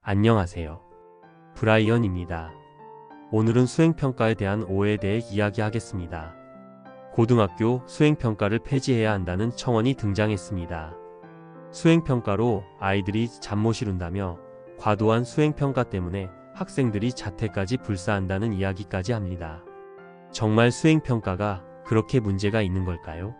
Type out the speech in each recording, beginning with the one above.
안녕하세요. 브라이언입니다. 오늘은 수행평가에 대한 오해에 대해 이야기하겠습니다. 고등학교 수행평가를 폐지해야 한다는 청원이 등장했습니다. 수행평가로 아이들이 잠못 이룬다며 과도한 수행평가 때문에 학생들이 자퇴까지 불사한다는 이야기까지 합니다. 정말 수행평가가 그렇게 문제가 있는 걸까요?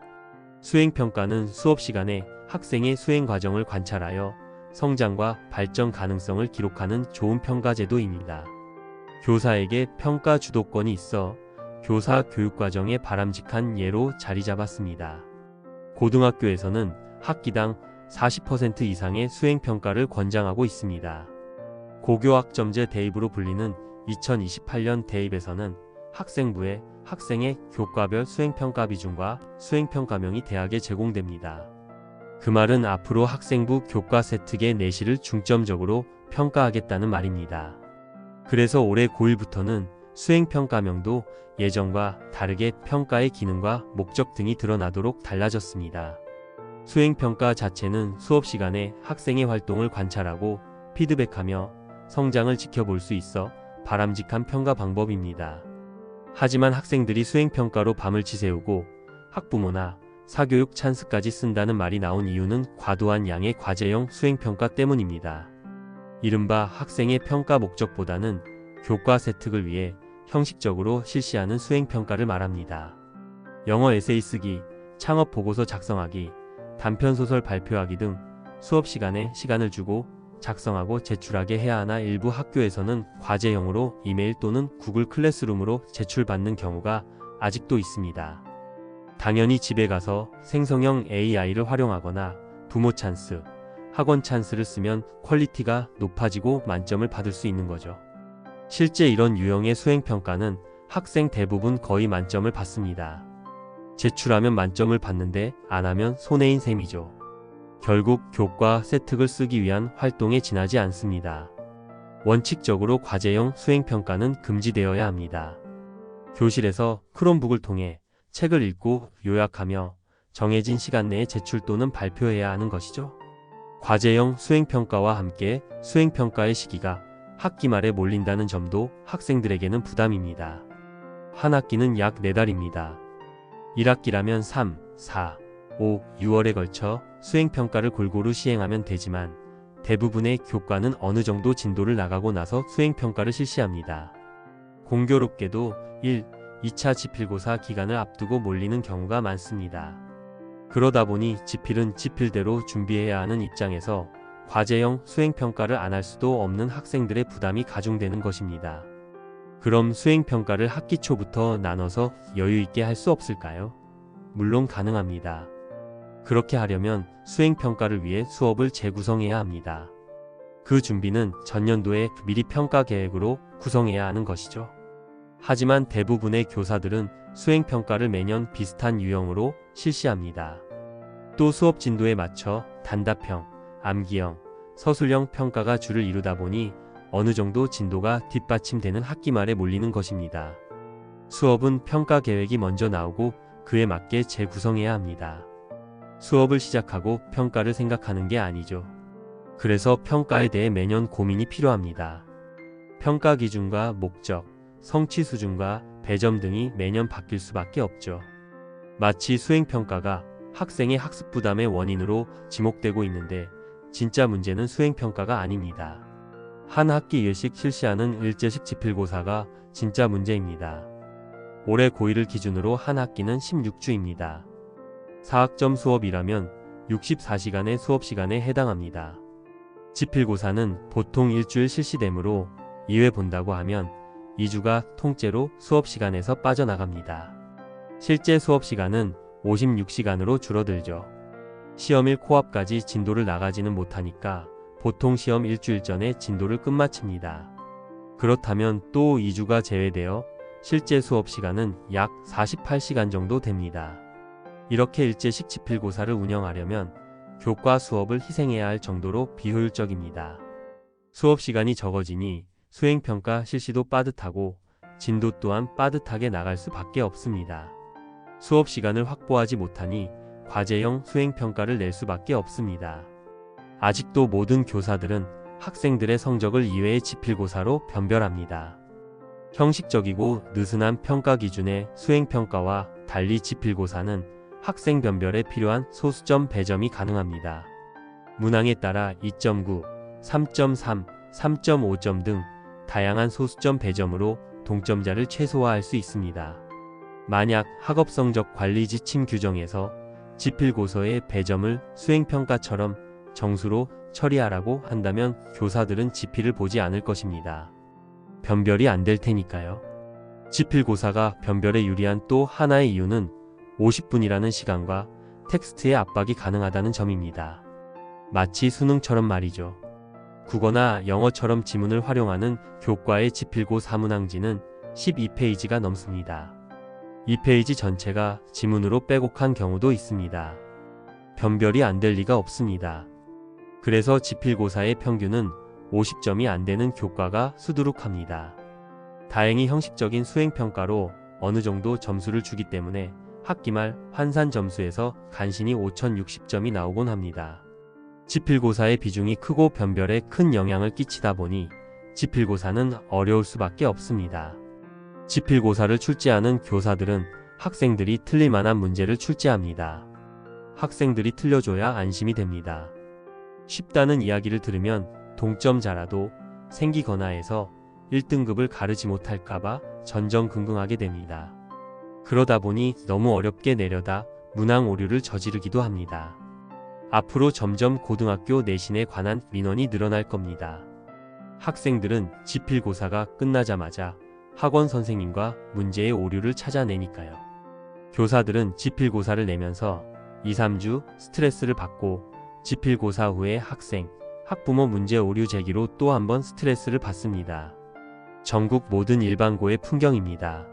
수행평가는 수업 시간에 학생의 수행 과정을 관찰하여 성장과 발전 가능성을 기록하는 좋은 평가 제도입니다. 교사에게 평가 주도권이 있어 교사 교육과정의 바람직한 예로 자리 잡았습니다. 고등학교에서는 학기당 40% 이상의 수행평가를 권장하고 있습니다. 고교학점제 대입으로 불리는 2028년 대입에서는 학생부에 학생의 교과별 수행평가 비중과 수행평가명이 대학에 제공됩니다. 그 말은 앞으로 학생부 교과 세특의 내실을 중점적으로 평가하겠다는 말입니다. 그래서 올해 고1부터는 수행평가명도 예전과 다르게 평가의 기능과 목적 등이 드러나도록 달라졌습니다. 수행평가 자체는 수업 시간에 학생의 활동을 관찰하고 피드백하며 성장을 지켜볼 수 있어 바람직한 평가 방법입니다. 하지만 학생들이 수행평가로 밤을 지새우고 학부모나 사교육 찬스까지 쓴다는 말이 나온 이유는 과도한 양의 과제형 수행평가 때문입니다. 이른바 학생의 평가 목적보다는 교과 세특을 위해 형식적으로 실시하는 수행평가를 말합니다. 영어 에세이 쓰기, 창업 보고서 작성하기, 단편소설 발표하기 등 수업 시간에 시간을 주고 작성하고 제출하게 해야 하나 일부 학교에서는 과제형으로 이메일 또는 구글 클래스룸으로 제출받는 경우가 아직도 있습니다. 당연히 집에 가서 생성형 AI를 활용하거나 부모 찬스, 학원 찬스를 쓰면 퀄리티가 높아지고 만점을 받을 수 있는 거죠. 실제 이런 유형의 수행평가는 학생 대부분 거의 만점을 받습니다. 제출하면 만점을 받는데 안 하면 손해인 셈이죠. 결국 교과 세특을 쓰기 위한 활동에 지나지 않습니다. 원칙적으로 과제형 수행평가는 금지되어야 합니다. 교실에서 크롬북을 통해 책을 읽고 요약하며 정해진 시간 내에 제출 또는 발표해야 하는 것이죠. 과제형 수행평가와 함께 수행평가의 시기가 학기 말에 몰린다는 점도 학생들에게는 부담입니다. 한 학기는 약 4달입니다. 1학기라면 3, 4, 5, 6월에 걸쳐 수행평가를 골고루 시행하면 되지만 대부분의 교과는 어느 정도 진도를 나가고 나서 수행평가를 실시합니다. 공교롭게도 2차 지필고사 기간을 앞두고 몰리는 경우가 많습니다. 그러다 보니 지필은 지필대로 준비해야 하는 입장에서 과제형 수행평가를 안 할 수도 없는 학생들의 부담이 가중되는 것입니다. 그럼 수행평가를 학기 초부터 나눠서 여유있게 할 수 없을까요? 물론 가능합니다. 그렇게 하려면 수행평가를 위해 수업을 재구성해야 합니다. 그 준비는 전년도에 미리 평가 계획으로 구성해야 하는 것이죠. 하지만 대부분의 교사들은 수행평가를 매년 비슷한 유형으로 실시합니다. 또 수업 진도에 맞춰 단답형, 암기형, 서술형 평가가 주를 이루다 보니 어느 정도 진도가 뒷받침되는 학기 말에 몰리는 것입니다. 수업은 평가 계획이 먼저 나오고 그에 맞게 재구성해야 합니다. 수업을 시작하고 평가를 생각하는 게 아니죠. 그래서 평가에 대해 매년 고민이 필요합니다. 평가 기준과 목적, 성취 수준과 배점 등이 매년 바뀔 수밖에 없죠. 마치 수행평가가 학생의 학습 부담의 원인으로 지목되고 있는데 진짜 문제는 수행평가가 아닙니다. 한 학기 1씩 실시하는 일제식 지필고사가 진짜 문제입니다. 올해 고1을 기준으로 한 학기는 16주입니다. 4학점 수업이라면 64시간의 수업 시간에 해당합니다. 지필고사는 보통 일주일 실시되므로 2회 본다고 하면 2주가 통째로 수업 시간에서 빠져나갑니다. 실제 수업 시간은 56시간으로 줄어들죠. 시험일 코앞까지 진도를 나가지는 못하니까 보통 시험 일주일 전에 진도를 끝마칩니다. 그렇다면 또 2주가 제외되어 실제 수업 시간은 약 48시간 정도 됩니다. 이렇게 일제식 지필고사를 운영하려면 교과 수업을 희생해야 할 정도로 비효율적입니다. 수업 시간이 적어지니 수행평가 실시도 빠듯하고 진도 또한 빠듯하게 나갈 수밖에 없습니다. 수업 시간을 확보하지 못하니 과제형 수행평가를 낼 수밖에 없습니다. 아직도 모든 교사들은 학생들의 성적을 이외의 지필고사로 변별합니다. 형식적이고 느슨한 평가 기준의 수행평가와 달리 지필고사는 학생 변별에 필요한 소수점 배점이 가능합니다. 문항에 따라 2.9, 3.3, 3.5점 등 다양한 소수점 배점으로 동점자를 최소화할 수 있습니다. 만약 학업성적 관리 지침 규정에서 지필고서의 배점을 수행평가처럼 정수로 처리하라고 한다면 교사들은 지필을 보지 않을 것입니다. 변별이 안 될 테니까요. 지필고사가 변별에 유리한 또 하나의 이유는 50분이라는 시간과 텍스트의 압박이 가능하다는 점입니다. 마치 수능처럼 말이죠. 국어나 영어처럼 지문을 활용하는 교과의 지필고 사문항지는 12페이지가 넘습니다. 이 페이지 전체가 지문으로 빼곡한 경우도 있습니다. 변별이 안 될 리가 없습니다. 그래서 지필고사의 평균은 50점이 안 되는 교과가 수두룩합니다. 다행히 형식적인 수행평가로 어느 정도 점수를 주기 때문에 학기말 환산 점수에서 간신히 5060점이 나오곤 합니다. 지필고사의 비중이 크고 변별에 큰 영향을 끼치다 보니 지필고사는 어려울 수밖에 없습니다. 지필고사를 출제하는 교사들은 학생들이 틀릴 만한 문제를 출제합니다. 학생들이 틀려줘야 안심이 됩니다. 쉽다는 이야기를 들으면 동점자라도 생기거나 해서 1등급을 가르지 못할까봐 전전긍긍하게 됩니다. 그러다 보니 너무 어렵게 내려다 문항 오류를 저지르기도 합니다. 앞으로 점점 고등학교 내신에 관한 민원이 늘어날 겁니다. 학생들은 지필고사가 끝나자마자 학원 선생님과 문제의 오류를 찾아내니까요. 교사들은 지필고사를 내면서 2, 3주 스트레스를 받고 지필고사 후에 학생, 학부모 문제 오류 제기로 또 한 번 스트레스를 받습니다. 전국 모든 일반고의 풍경입니다.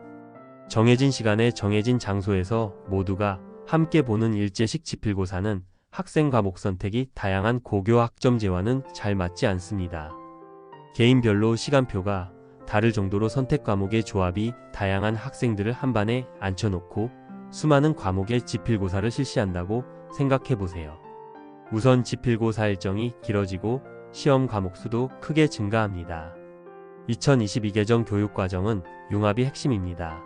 정해진 시간에 정해진 장소에서 모두가 함께 보는 일제식 지필고사는 학생 과목 선택이 다양한 고교 학점제와는 잘 맞지 않습니다. 개인별로 시간표가 다를 정도로 선택 과목의 조합이 다양한 학생들을 한 반에 앉혀놓고 수많은 과목의 지필고사를 실시한다고 생각해 보세요. 우선 지필고사 일정이 길어지고 시험 과목 수도 크게 증가합니다. 2022 개정 교육과정은 융합이 핵심입니다.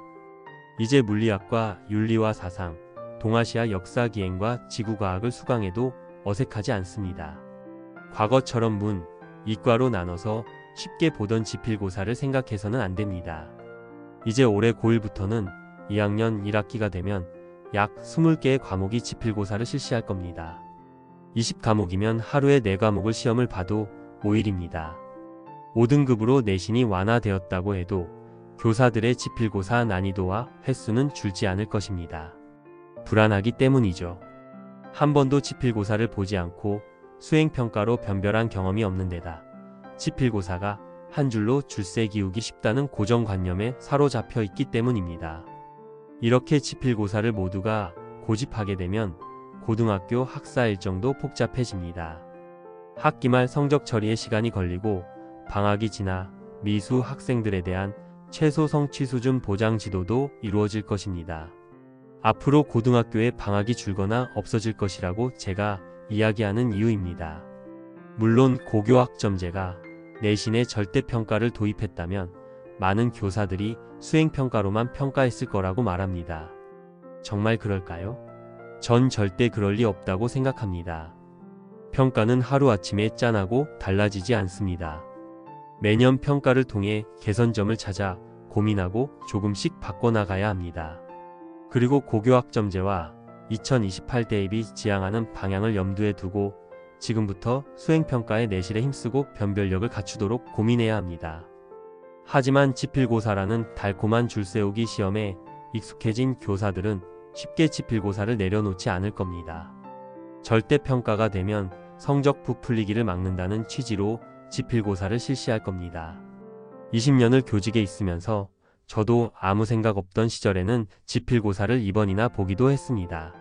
이제 물리학과 윤리와 사상, 동아시아 역사 기행과 지구과학을 수강해도 어색하지 않습니다. 과거처럼 문, 이과로 나눠서 쉽게 보던 지필고사를 생각해서는 안 됩니다. 이제 올해 고1부터는 2학년 1학기가 되면 약 20개의 과목이 지필고사를 실시할 겁니다. 20과목이면 하루에 4과목을 시험을 봐도 5일입니다. 5등급으로 내신이 완화되었다고 해도 교사들의 지필고사 난이도와 횟수는 줄지 않을 것입니다. 불안하기 때문이죠. 한 번도 지필고사를 보지 않고 수행평가로 변별한 경험이 없는 데다 지필고사가 한 줄로 줄세 기우기 쉽다는 고정관념에 사로잡혀 있기 때문입니다. 이렇게 지필고사를 모두가 고집하게 되면 고등학교 학사 일정도 복잡해집니다. 학기말 성적 처리에 시간이 걸리고 방학이 지나 미수 학생들에 대한 최소 성취 수준 보장 지도도 이루어질 것입니다. 앞으로 고등학교에 방학이 줄거나 없어질 것이라고 제가 이야기하는 이유입니다. 물론 고교 학점제가 내신에 절대평가를 도입했다면 많은 교사들이 수행평가로만 평가했을 거라고 말합니다. 정말 그럴까요? 전 절대 그럴 리 없다고 생각합니다. 평가는 하루아침에 짠하고 달라지지 않습니다. 매년 평가를 통해 개선점을 찾아 고민하고 조금씩 바꿔나가야 합니다. 그리고 고교 학점제와 2028 대입이 지향하는 방향을 염두에 두고 지금부터 수행평가에 내실에 힘쓰고 변별력을 갖추도록 고민해야 합니다. 하지만 지필고사라는 달콤한 줄세우기 시험에 익숙해진 교사들은 쉽게 지필고사를 내려놓지 않을 겁니다. 절대평가가 되면 성적 부풀리기를 막는다는 취지로 지필고사를 실시할 겁니다. 20년을 교직에 있으면서 저도 아무 생각 없던 시절에는 지필고사를 2번이나 보기도 했습니다.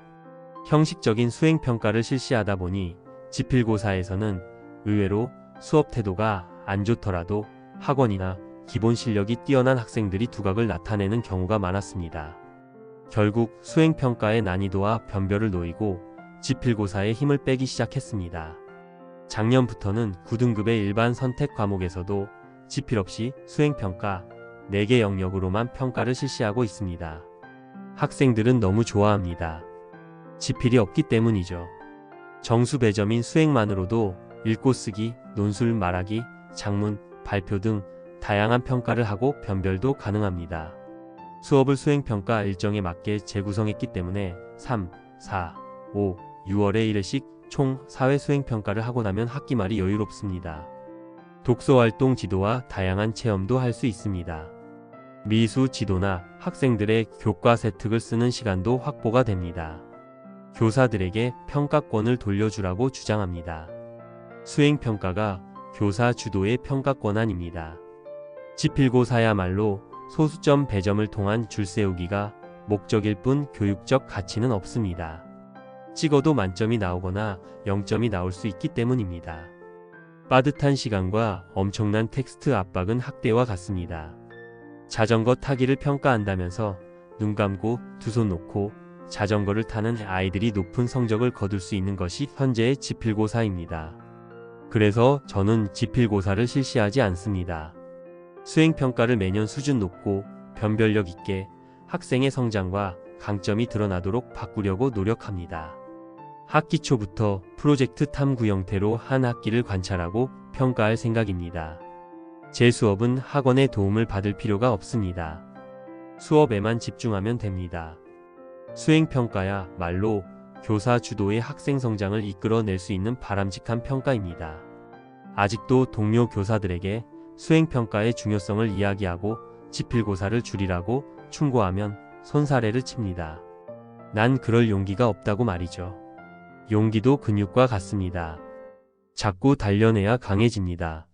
형식적인 수행평가를 실시하다 보니 지필고사에서는 의외로 수업 태도가 안 좋더라도 학원이나 기본 실력이 뛰어난 학생들이 두각을 나타내는 경우가 많았습니다. 결국 수행평가의 난이도와 변별을 놓이고 지필고사에 힘을 빼기 시작했습니다. 작년부터는 9등급의 일반 선택 과목에서도 지필 없이 수행평가 4개 영역으로만 평가를 실시하고 있습니다. 학생들은 너무 좋아합니다. 지필이 없기 때문이죠. 정수 배점인 수행만으로도 읽고 쓰기, 논술 말하기, 작문, 발표 등 다양한 평가를 하고 변별도 가능합니다. 수업을 수행평가 일정에 맞게 재구성했기 때문에 3, 4, 5, 6월에 1회씩 총 4회 수행평가를 하고 나면 학기 말이 여유롭습니다. 독서활동 지도와 다양한 체험도 할 수 있습니다. 미수 지도나 학생들의 교과 세특을 쓰는 시간도 확보가 됩니다. 교사들에게 평가권을 돌려주라고 주장합니다. 수행평가가 교사 주도의 평가 권한입니다. 지필고사야말로 소수점 배점을 통한 줄세우기가 목적일 뿐 교육적 가치는 없습니다. 찍어도 만점이 나오거나 0점이 나올 수 있기 때문입니다. 빠듯한 시간과 엄청난 텍스트 압박은 학대와 같습니다. 자전거 타기를 평가한다면서 눈 감고 두 손 놓고 자전거를 타는 아이들이 높은 성적을 거둘 수 있는 것이 현재의 지필고사입니다. 그래서 저는 지필고사를 실시하지 않습니다. 수행평가를 매년 수준 높고 변별력 있게 학생의 성장과 강점이 드러나도록 바꾸려고 노력합니다. 학기 초부터 프로젝트 탐구 형태로 한 학기를 관찰하고 평가할 생각입니다. 제 수업은 학원의 도움을 받을 필요가 없습니다. 수업에만 집중하면 됩니다. 수행평가야 말로 교사 주도의 학생 성장을 이끌어낼 수 있는 바람직한 평가입니다. 아직도 동료 교사들에게 수행평가의 중요성을 이야기하고 지필고사를 줄이라고 충고하면 손사래를 칩니다. 난 그럴 용기가 없다고 말이죠. 용기도 근육과 같습니다. 자꾸 단련해야 강해집니다.